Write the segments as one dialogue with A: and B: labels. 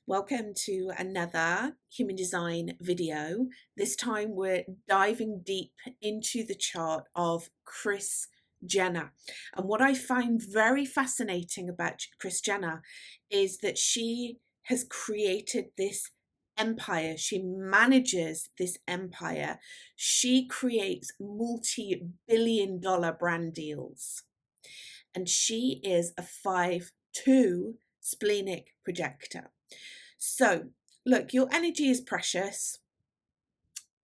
A: Welcome to another human design video. This time we're diving deep into the chart of Kris Jenner. And what I find very fascinating about Kris Jenner is that she has created this empire. She manages this empire. She creates multi-billion-dollar brand deals. And she is a 5-2 splenic projector. So, look, your energy is precious.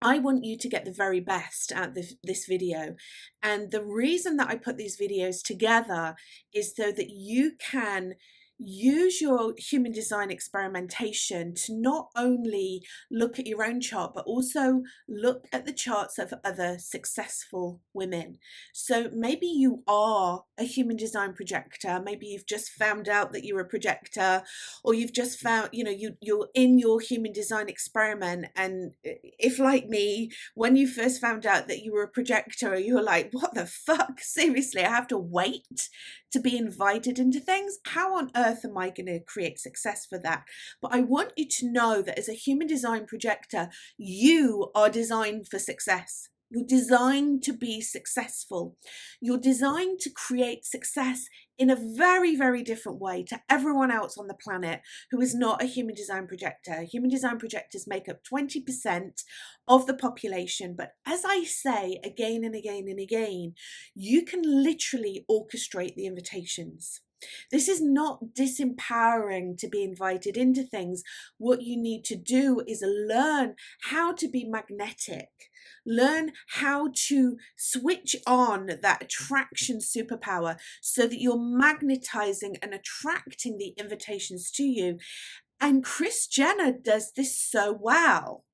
A: I want you to get the very best out of this video. And the reason that I put these videos together is so that you can use your human design experimentation to not only look at your own chart, but also look at the charts of other successful women. So maybe you are a human design projector. Maybe you've just found out that you're a projector, or you've just found, you're in your human design experiment. And if, like me, when you first found out that you were a projector, you were like, what the fuck? Seriously, I have to wait to be invited into things? How on earth am I going to create success for that? But I want you to know that as a human design projector, you are designed for success. You're designed to be successful. You're designed to create success in a very, very different way to everyone else on the planet who is not a human design projector. Human design projectors make up 20% of the population. But as I say again and again and again, you can literally orchestrate the invitations. This is not disempowering to be invited into things. What you need to do is learn how to be magnetic. Learn how to switch on that attraction superpower so that you're magnetizing and attracting the invitations to you. And Kris Jenner does this so well.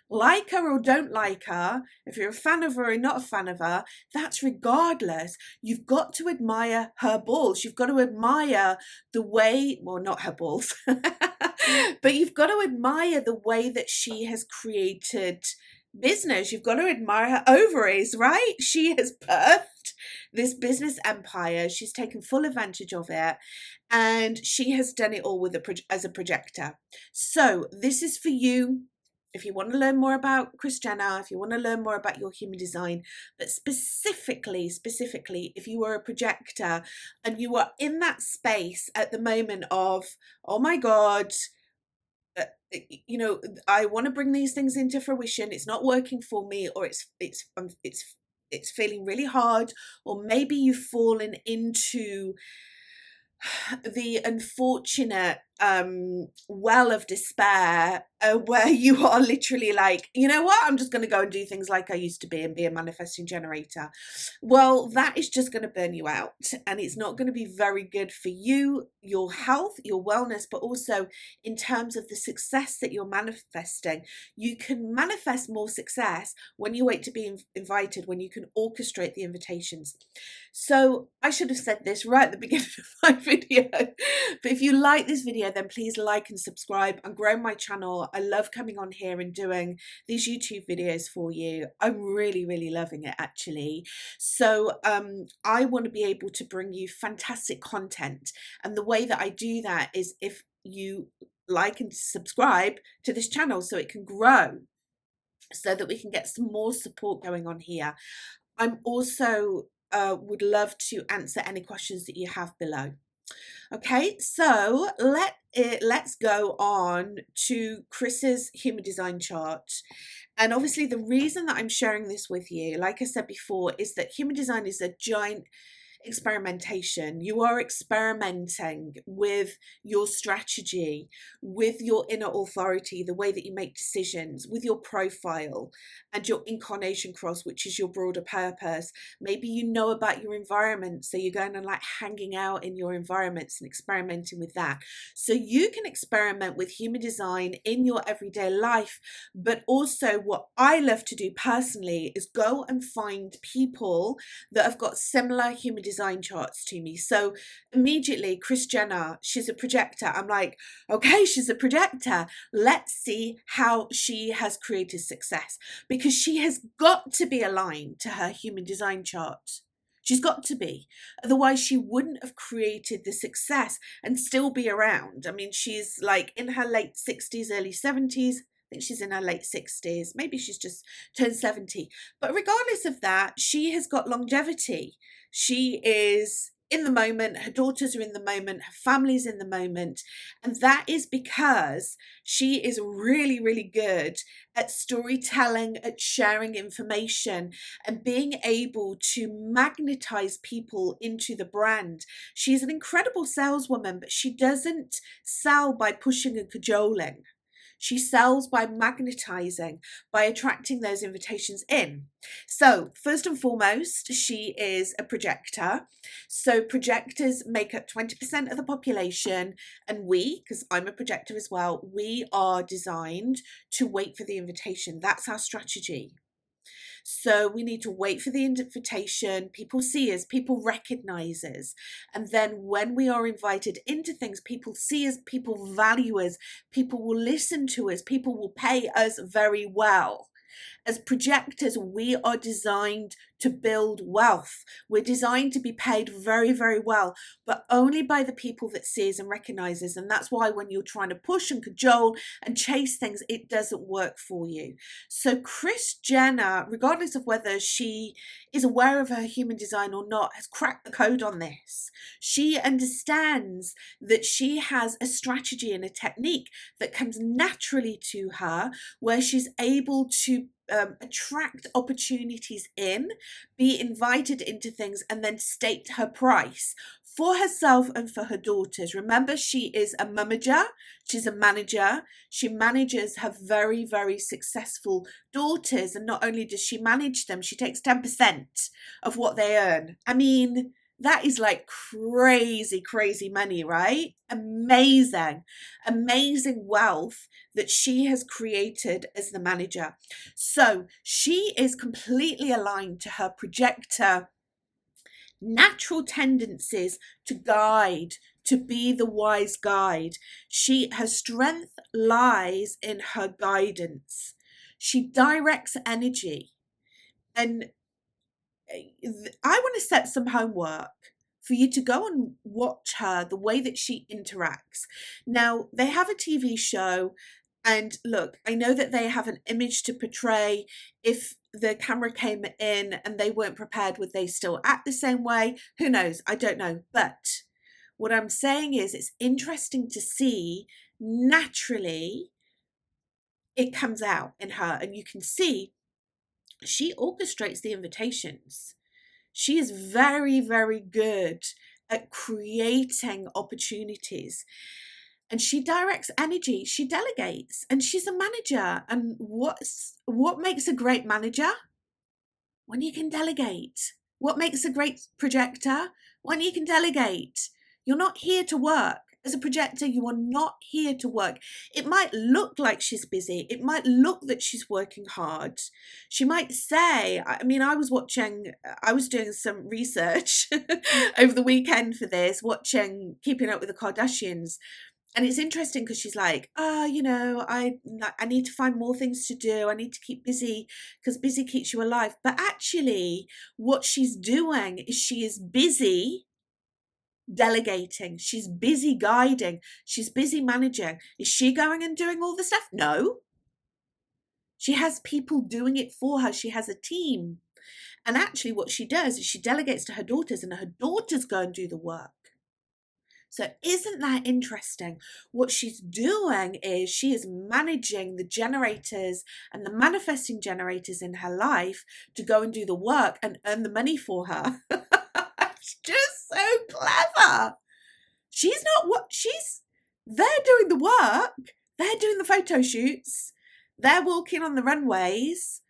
A: Like her or don't like her, if you're a fan of her or not a fan of her, that's regardless. You've got to admire her balls. You've got to admire the way, well, not her balls, but you've got to admire the way that she has created business. You've got to admire her ovaries, right? She has birthed this business empire. She's taken full advantage of it, and she has done it all with as a projector. So this is for you. If you want to learn more about Kris Jenner, if you want to learn more about your human design, but specifically, if you are a projector and you are in that space at the moment of, oh my God, I want to bring these things into fruition. It's not working for me, or it's feeling really hard, or maybe you've fallen into the unfortunate well of despair where you are literally like, you know what, I'm just going to go and do things like I used to be and be a manifesting generator. Well, that is just going to burn you out, and it's not going to be very good for you, your health, your wellness, but also in terms of the success that you're manifesting. You can manifest more success when you wait to be invited, when you can orchestrate the invitations. So I should have said this right at the beginning of my video, but if you like this video, then please like and subscribe and grow my channel. I love coming on here and doing these YouTube videos for you. I'm really, really loving it, actually. So I want to be able to bring you fantastic content. And the way that I do that is if you like and subscribe to this channel so it can grow, so that we can get some more support going on here. I'm also would love to answer any questions that you have below. Okay, so let's go on to Kris's human design chart. And obviously the reason that I'm sharing this with you, like I said before, is that human design is a giant experimentation. You are experimenting with your strategy, with your inner authority, the way that you make decisions, with your profile and your incarnation cross, which is your broader purpose. Maybe you know about your environment, so you're going and like hanging out in your environments and experimenting with that. So you can experiment with human design in your everyday life, but also what I love to do personally is go and find people that have got similar human design charts to me. So immediately, Kris Jenner, she's a projector. I'm like, okay, she's a projector. Let's see how she has created success, because she has got to be aligned to her human design chart. She's got to be. Otherwise, she wouldn't have created the success and still be around. I mean, she's like in her late 60s, early 70s. I think she's in her late 60s. Maybe she's just turned 70. But regardless of that, she has got longevity. She is in the moment. Her daughters are in the moment. Her family's in the moment. And that is because she is really, really good at storytelling, at sharing information, and being able to magnetize people into the brand. She's an incredible saleswoman, but she doesn't sell by pushing and cajoling. She sells by magnetizing, by attracting those invitations in. So first and foremost, she is a projector. So projectors make up 20% of the population, and we, because I'm a projector as well, we are designed to wait for the invitation. That's our strategy. So we need to wait for the invitation. People see us, people recognize us. And then when we are invited into things, people see us, people value us, people will listen to us, people will pay us very well. As projectors, we are designed to build wealth. We're designed to be paid very, very well, but only by the people that see us and recognize us. And that's why when you're trying to push and cajole and chase things, it doesn't work for you. So Kris Jenner, regardless of whether she is aware of her human design or not, has cracked the code on this. She understands that she has a strategy and a technique that comes naturally to her, where she's able to attract opportunities in, be invited into things, and then state her price for herself and for her daughters. Remember, she is a momager, she's a manager. She manages her very, very successful daughters, and not only does she manage them, she takes 10% of what they earn. I mean, that is like crazy, crazy money, right? Amazing, amazing wealth that she has created as the manager. So she is completely aligned to her projector natural tendencies to guide, to be the wise guide. Her strength lies in her guidance. She directs energy. And I want to set some homework for you to go and watch her, the way that she interacts. Now, they have a TV show, and look, I know that they have an image to portray. If the camera came in and they weren't prepared, would they still act the same way? Who knows? I don't know. But what I'm saying is, it's interesting to see naturally it comes out in her, and you can see she orchestrates the invitations. She is very, very good at creating opportunities, and she directs energy. She delegates, and she's a manager. And what makes a great manager? When you can delegate. What makes a great projector? When you can delegate. You're not here to work. As a projector, you are not here to work. It might look like she's busy. It might look that she's working hard. She might say, I mean, I was doing some research over the weekend for this, watching Keeping Up with the Kardashians. And it's interesting because she's like, I need to find more things to do. I need to keep busy because busy keeps you alive. But actually, what she's doing is she is busy delegating. She's busy guiding. She's busy managing. Is she going and doing all the stuff? No. She has people doing it for her. She has a team. And actually what she does is she delegates to her daughters, and her daughters go and do the work. So isn't that interesting? What she's doing is she is managing the generators and the manifesting generators in her life to go and do the work and earn the money for her. It's just so clever. They're doing the work. They're doing the photo shoots. They're walking on the runways.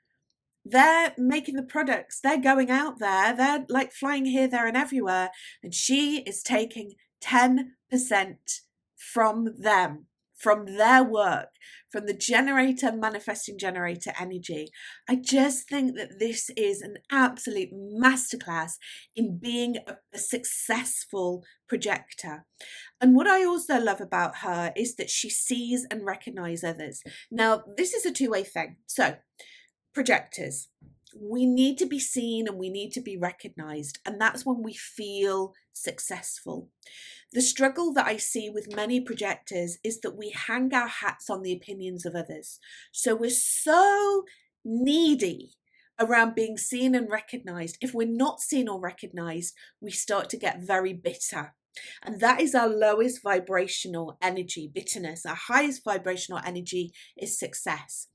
A: They're making the products. They're going out there. They're like flying here, there, and everywhere. And she is taking 10% from them, from their work, from the generator, manifesting generator energy. I just think that this is an absolute masterclass in being a successful projector. And what I also love about her is that she sees and recognizes others. Now, this is a two-way thing. So, projectors, we need to be seen and we need to be recognized. And that's when we feel successful. The struggle that I see with many projectors is that we hang our hats on the opinions of others. So we're so needy around being seen and recognized. If we're not seen or recognized, we start to get very bitter. And that is our lowest vibrational energy, bitterness. Our highest vibrational energy is success.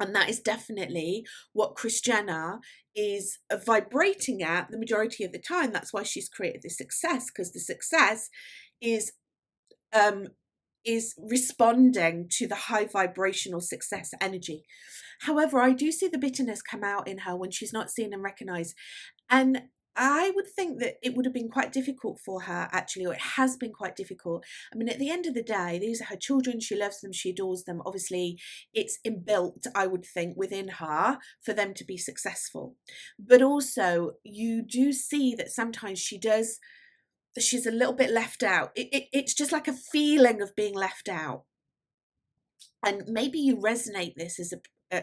A: And that is definitely what Kris Jenner is vibrating at the majority of the time. That's why she's created this success, because the success is responding to the high vibrational success energy. However, I do see the bitterness come out in her when she's not seen and recognized. And I would think that it would have been quite difficult for her, actually, or it has been quite difficult. I mean, at the end of the day, these are her children. She loves them. She adores them. Obviously, it's inbuilt, I would think, within her for them to be successful. But also, you do see that sometimes she's a little bit left out. It's just like a feeling of being left out. And maybe you resonate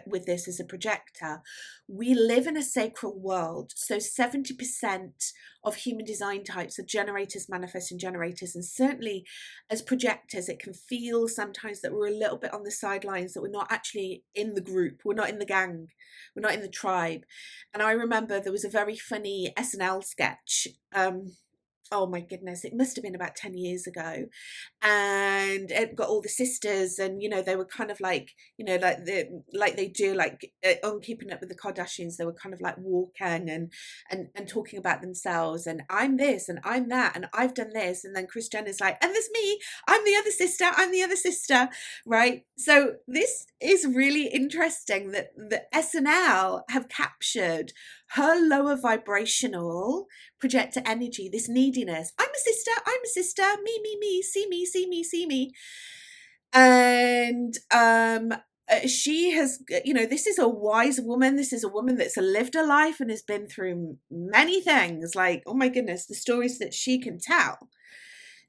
A: with this as a projector. We live in a sacral world. So 70% of human design types are generators, manifesting generators. And certainly as projectors, it can feel sometimes that we're a little bit on the sidelines, that we're not actually in the group. We're not in the gang. We're not in the tribe. And I remember there was a very funny SNL sketch. Oh my goodness, it must have been about 10 years ago. And it got all the sisters, and, you know, they were kind of like, you know, like they do, like on Keeping Up with the Kardashians, they were kind of like walking and talking about themselves, and I'm this and I'm that and I've done this. And then Kris Jenner's like, and there's me, I'm the other sister, right? So this is really interesting that the SNL have captured her lower vibrational projector energy, this neediness. I'm a sister, me, see me. And she has, you know, this is a wise woman. This is a woman that's lived a life and has been through many things. Like, oh my goodness, the stories that she can tell.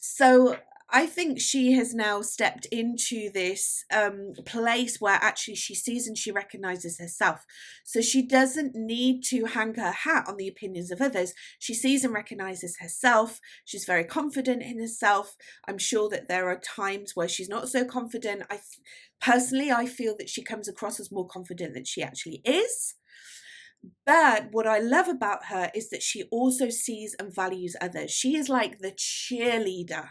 A: So I think she has now stepped into this place where actually she sees and she recognizes herself. So she doesn't need to hang her hat on the opinions of others. She sees and recognizes herself. She's very confident in herself. I'm sure that there are times where she's not so confident. Personally, I feel that she comes across as more confident than she actually is. But what I love about her is that she also sees and values others. She is like the cheerleader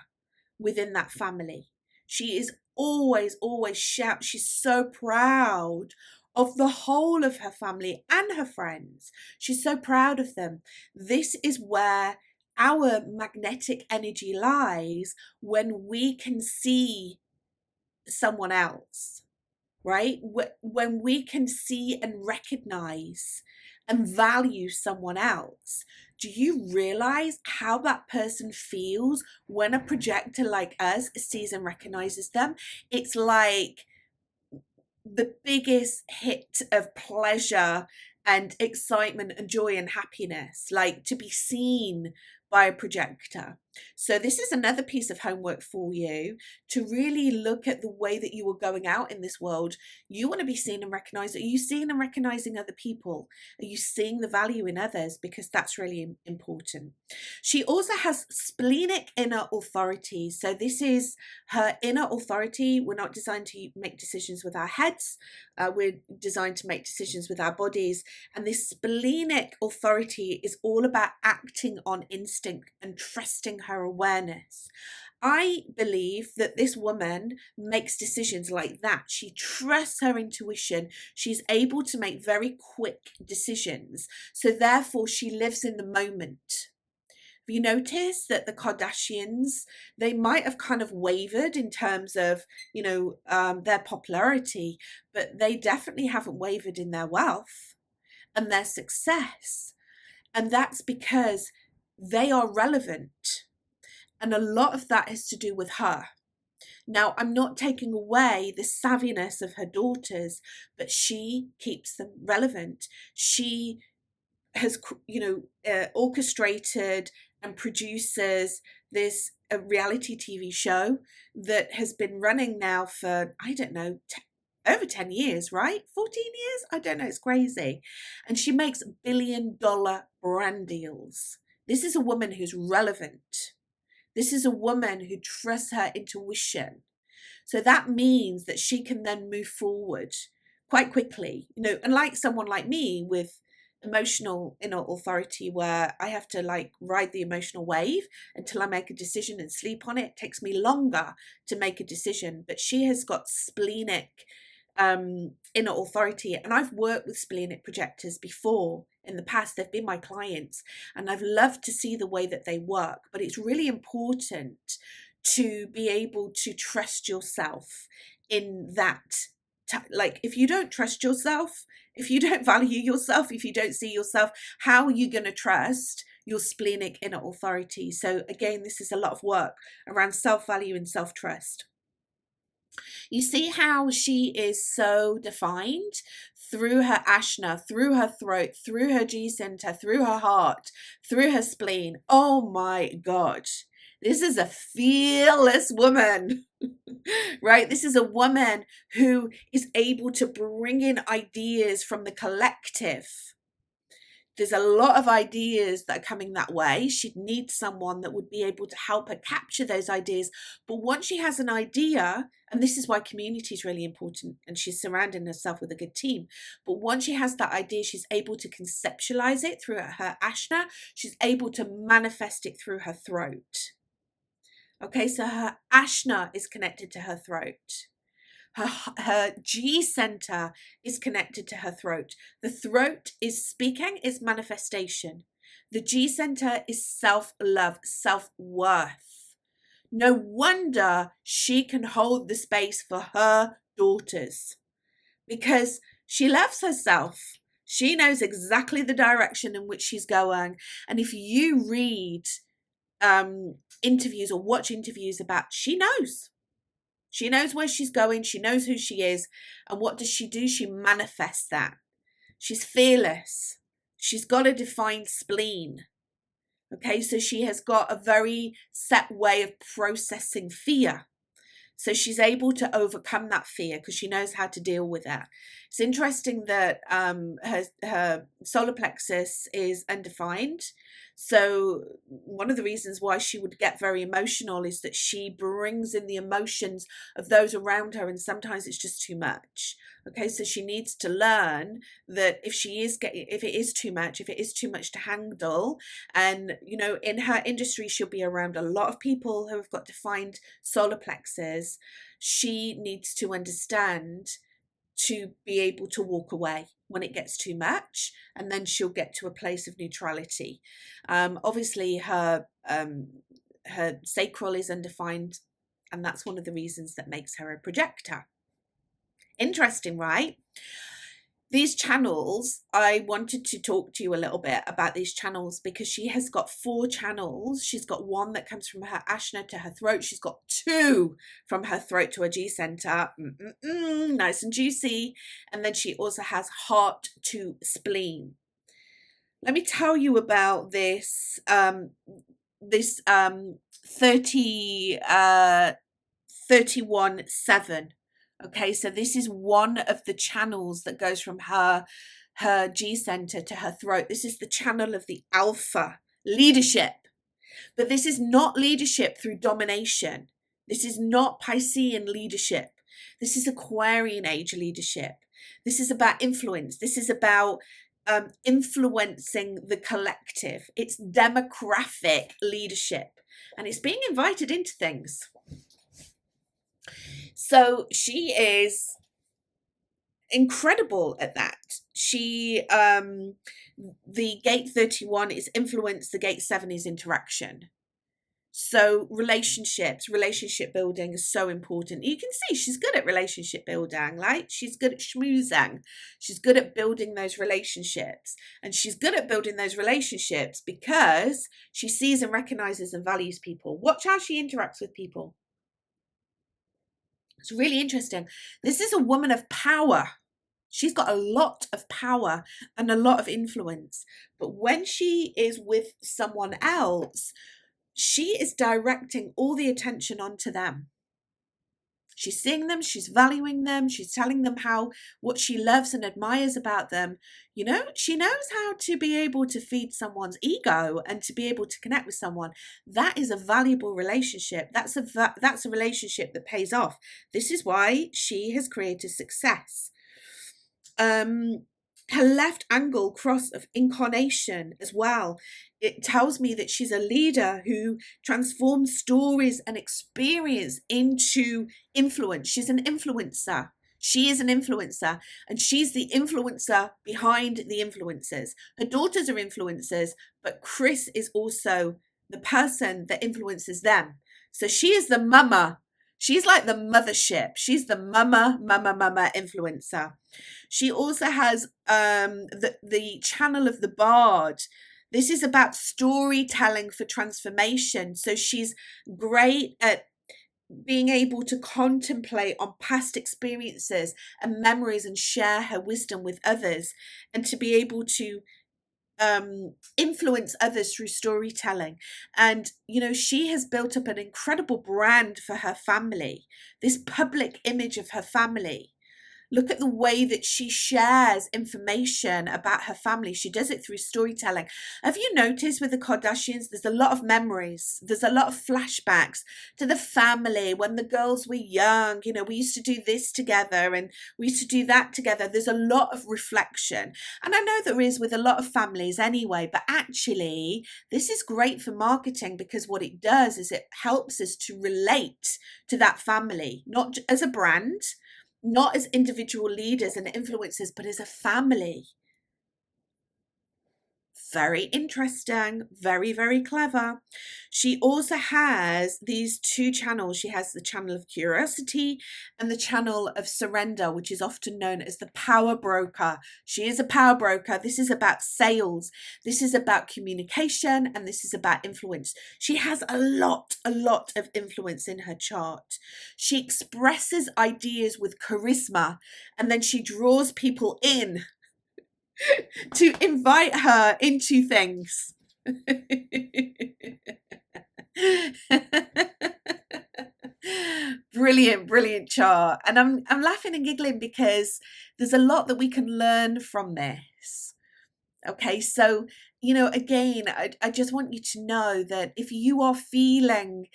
A: within that family. She is always shout. She's so proud of the whole of her family and her friends. She's so proud of them. This is where our magnetic energy lies, when we can see someone else, right? When we can see and recognize and value someone else. Do you realize how that person feels when a projector like us sees and recognizes them? It's like the biggest hit of pleasure and excitement and joy and happiness, like to be seen by a projector. So this is another piece of homework for you, to really look at the way that you are going out in this world. You want to be seen and recognized. Are you seeing and recognizing other people? Are you seeing the value in others? Because that's really important. She also has splenic inner authority. So this is her inner authority. We're not designed to make decisions with our heads. We're designed to make decisions with our bodies. And this splenic authority is all about acting on instinct and trusting her awareness. I believe that this woman makes decisions like that. She trusts her intuition. She's able to make very quick decisions. So therefore, she lives in the moment. Have you noticed that the Kardashians, they might have kind of wavered in terms of, you know, their popularity, but they definitely haven't wavered in their wealth and their success. And that's because they are relevant. And a lot of that is to do with her. Now, I'm not taking away the savviness of her daughters, but she keeps them relevant. She has, you know, orchestrated and produces this reality TV show that has been running now for, I don't know, over 10 years, right? 14 years? I don't know, it's crazy. And she makes billion-dollar brand deals. This is a woman who's relevant. This is a woman who trusts her intuition. So that means that she can then move forward quite quickly, unlike someone like me with emotional inner authority, where I have to like ride the emotional wave until I make a decision and sleep on it. It takes me longer to make a decision, but she has got splenic inner authority, and I've worked with splenic projectors before in the past. They've been my clients, and I've loved to see the way that they work. But it's really important to be able to trust yourself in that. Like, if you don't trust yourself, if you don't value yourself, if you don't see yourself, how are you going to trust your splenic inner authority? So again, this is a lot of work around self-value and self-trust. You see how she is so defined through her ashna, through her throat, through her G center, through her heart, through her spleen. Oh my God. This is a fearless woman, right? This is a woman who is able to bring in ideas from the collective. There's a lot of ideas that are coming that way. She'd need someone that would be able to help her capture those ideas. But once she has an idea, and this is why community is really important, and she's surrounding herself with a good team. But once she has that idea, she's able to conceptualize it through her ashna. She's able to manifest it through her throat. Okay, so her ashna is connected to her throat. Her G center is connected to her throat. The throat is speaking, is manifestation. The G center is self-love, self-worth. No wonder she can hold the space for her daughters, because she loves herself. She knows exactly the direction in which she's going. And if you read interviews or watch interviews about, she knows where she's going. She knows who she is. And what does she do? She manifests that. She's fearless. She's got a defined spleen. Okay, so she has got a very set way of processing fear. So she's able to overcome that fear because she knows how to deal with that. It's interesting that her solar plexus is undefined. So one of the reasons why she would get very emotional is that she brings in the emotions of those around her, and sometimes it's just too much. Okay, so she needs to learn that if it is too much to handle, and in her industry, she'll be around a lot of people who have got defined solar plexus. She needs to understand to be able to walk away when it gets too much, and then she'll get to a place of neutrality. Obviously, her sacral is undefined, and that's one of the reasons that makes her a projector. Interesting, right? These channels, I wanted to talk to you a little bit about these channels because she has got 4 channels. She's got one that comes from her ashna to her throat. She's got 2 from her throat to her G center. Nice and juicy. And then she also has heart to spleen. Let me tell you about this 31-7. Okay, so this is one of the channels that goes from her G center to her throat. This is the channel of the alpha, leadership. But this is not leadership through domination. This is not Piscean leadership. This is Aquarian age leadership. This is about influence. This is about influencing the collective. It's demographic leadership, and it's being invited into things. So she is incredible at that. She, the gate 31 is influence, the gate 7 is interaction. So relationship building is so important. You can see she's good at relationship building, right? She's good at schmoozing. She's good at building those relationships. And she's good at building those relationships because she sees and recognizes and values people. Watch how she interacts with people. It's really interesting. This is a woman of power. She's got a lot of power and a lot of influence. But when she is with someone else, she is directing all the attention onto them. She's seeing them, she's valuing them, she's telling them what she loves and admires about them. You know, she knows how to be able to feed someone's ego and to be able to connect with someone. That is a valuable relationship. That's a relationship that pays off. This is why she has created success. Her left angle cross of incarnation as well. It tells me that she's a leader who transforms stories and experience into influence. She's an influencer. She is an influencer, and she's the influencer behind the influencers. Her daughters are influencers, but Kris is also the person that influences them. So she is the mama. She's like the mothership. She's the mama influencer. She also has the channel of the bard. This is about storytelling for transformation. So she's great at being able to contemplate on past experiences and memories and share her wisdom with others, and to be able to influence others through storytelling. And you know, she has built up an incredible brand for her family, this public image of her family. Look at the way that she shares information about her family. She does it through storytelling. Have you noticed with the Kardashians, there's a lot of memories. There's a lot of flashbacks to the family when the girls were young. You know, we used to do this together and we used to do that together. There's a lot of reflection. And I know there is with a lot of families anyway, but actually this is great for marketing, because what it does is it helps us to relate to that family, not as a brand, not as individual leaders and influencers, but as a family. Very interesting, very, very clever. She also has these two channels. She has the channel of curiosity and the channel of surrender, which is often known as the power broker. She is a power broker. This is about sales. This is about communication, and this is about influence. She has a lot of influence in her chart. She expresses ideas with charisma, and then she draws people in to invite her into things. Brilliant chart. And I'm laughing and giggling because there's a lot that we can learn from this. Okay, so you know, again, I just want you to know that if you are feeling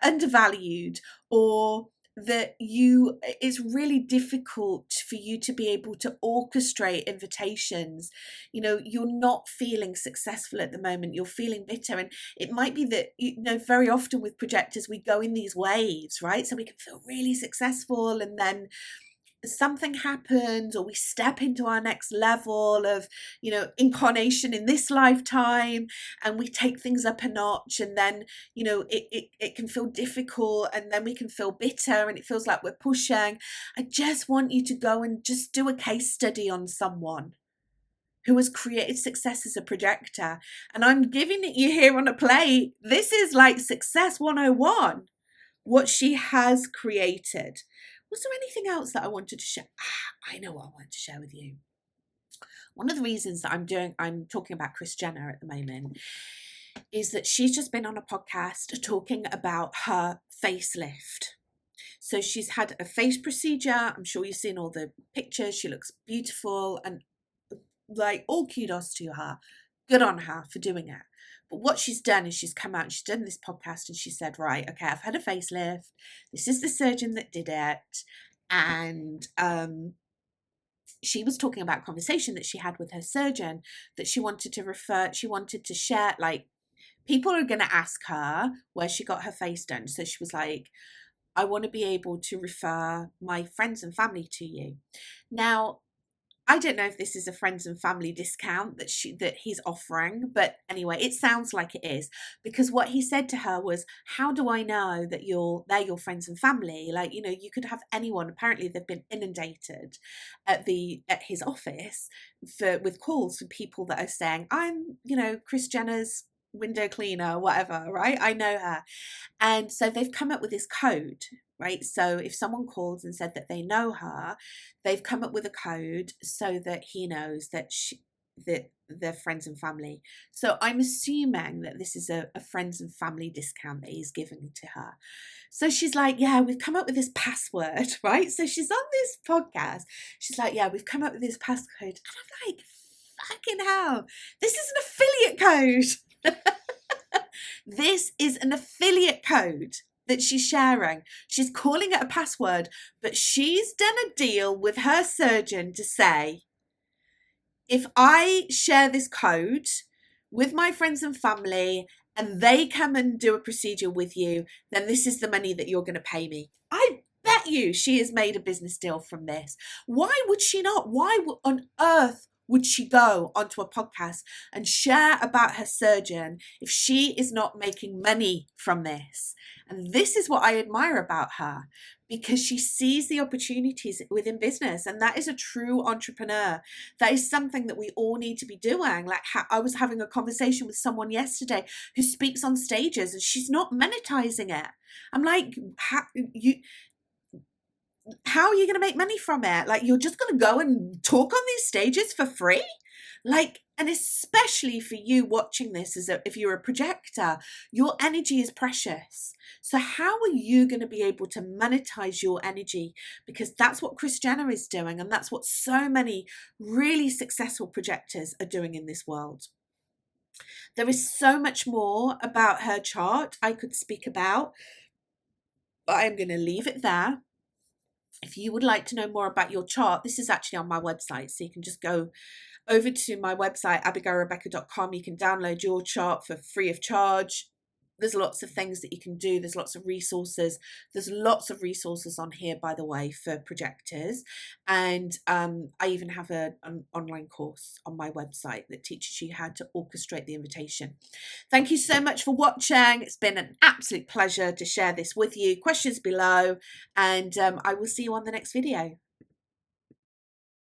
A: undervalued, or that it's really difficult for you to be able to orchestrate invitations, you know, you're not feeling successful at the moment, you're feeling bitter, and it might be that, you know, very often with projectors we go in these waves, right? So we can feel really successful, and then something happens, or we step into our next level of, you know, incarnation in this lifetime, and we take things up a notch, and then, you know, it can feel difficult, and then we can feel bitter, and it feels like we're pushing. I just want you to go and just do a case study on someone who has created success as a projector, and I'm giving it you here on a plate. This is like success 101, what she has created. Was there anything else that I wanted to share? I know what I wanted to share with you. One of the reasons that I'm talking about Kris Jenner at the moment is that she's just been on a podcast talking about her facelift. So she's had a face procedure. I'm sure you've seen all the pictures. She looks beautiful, and like, all kudos to her. Good on her for doing it. But what she's done is she's come out and she's done this podcast, and she said, right, okay, I've had a facelift. This is the surgeon that did it. And she was talking about a conversation that she had with her surgeon, that she wanted to share, like, people are going to ask her where she got her face done. So she was like, I want to be able to refer my friends and family to you. Now, I don't know if this is a friends and family discount that he's offering, but anyway, it sounds like it is, because what he said to her was, how do I know that they're your friends and family? Like, you know, you could have anyone. Apparently they've been inundated at his office with calls from people that are saying, I'm, you know, Kris Jenner'S window cleaner, whatever, right? I know her. And so they've come up with this code, right? So if someone calls and said that they know her, they've come up with a code so that he knows that the friends and family. So I'm assuming that this is a friends and family discount that he's giving to her. So she's like, yeah, we've come up with this password, right? So she's on this podcast. She's like, yeah, we've come up with this passcode. And I'm like, fucking hell, this is an affiliate code. This is an affiliate code that she's sharing. She's calling it a password, but she's done a deal with her surgeon to say, if I share this code with my friends and family and they come and do a procedure with you, then this is the money that you're going to pay me. I bet you she has made a business deal from this. Why would she not? Why on earth would she go onto a podcast and share about her surgeon if she is not making money from this? And this is what I admire about her, because she sees the opportunities within business, and that is a true entrepreneur. That is something that we all need to be doing. Like, I was having a conversation with someone yesterday who speaks on stages and she's not monetizing it. I'm like, how are you going to make money from it? Like, you're just going to go and talk on these stages for free? Like, and especially for you watching this, if you're a projector, your energy is precious. So how are you going to be able to monetize your energy? Because that's what Kris Jenner is doing, and that's what so many really successful projectors are doing in this world. There is so much more about her chart I could speak about, but I'm going to leave it there. If you would like to know more about your chart, this is actually on my website, so you can just go over to my website, abigailrebecca.com. You can download your chart for free of charge. There's lots of things that you can do. There's lots of resources. There's lots of resources on here, by the way, for projectors. And I even have an online course on my website that teaches you how to orchestrate the invitation. Thank you so much for watching. It's been an absolute pleasure to share this with you. Questions below, and I will see you on the next video.